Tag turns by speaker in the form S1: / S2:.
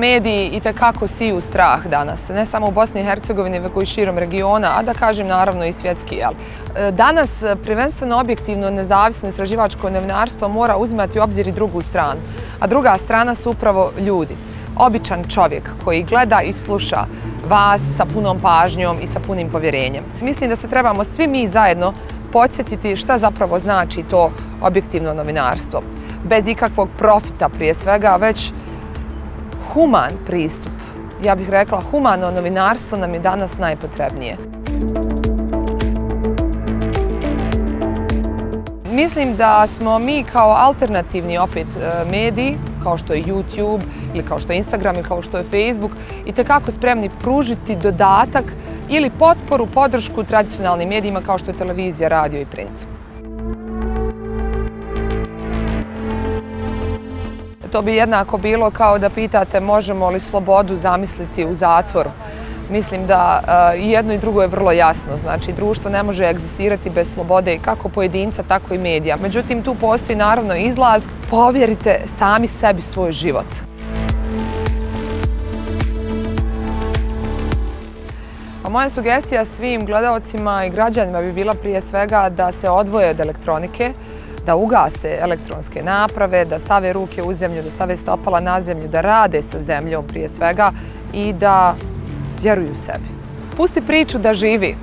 S1: mediji itekako siju strah danas, ne samo u Bosni i Hercegovini, već i širom regiona, a da kažem naravno i svjetski. Danas prvenstveno objektivno nezavisno istraživačko novinarstvo mora uzimati u obzir i drugu stranu, a druga strana su upravo ljudi. Običan čovjek koji gleda i sluša vas sa punom pažnjom i sa punim povjerenjem. Mislim da se trebamo svi mi zajedno podsjetiti šta zapravo znači to objektivno novinarstvo. Bez ikakvog profita prije svega, već human pristup. Ja bih rekla, humano novinarstvo nam je danas najpotrebnije. Mislim da smo mi kao alternativni opet mediji, kao što je YouTube ili kao što je Instagram ili kao što je Facebook, itekako spremni pružiti dodatak ili potporu, podršku tradicionalnim medijima kao što je televizija, radio i print. To bi jednako bilo kao da pitate možemo li slobodu zamisliti u zatvoru. Mislim da i jedno i drugo je vrlo jasno. Znači, društvo ne može egzistirati bez slobode kako pojedinca, tako i medija. Međutim, tu postoji naravno izlaz. Povjerite sami sebi svoj život. Moja sugestija svim gledaocima i građanima bi bila prije svega da se odvoje od elektronike, da ugase elektronske naprave, da stave ruke u zemlju, da stave stopala na zemlju, da rade sa zemljom prije svega i da vjeruju sebi. Pusti priču da živi.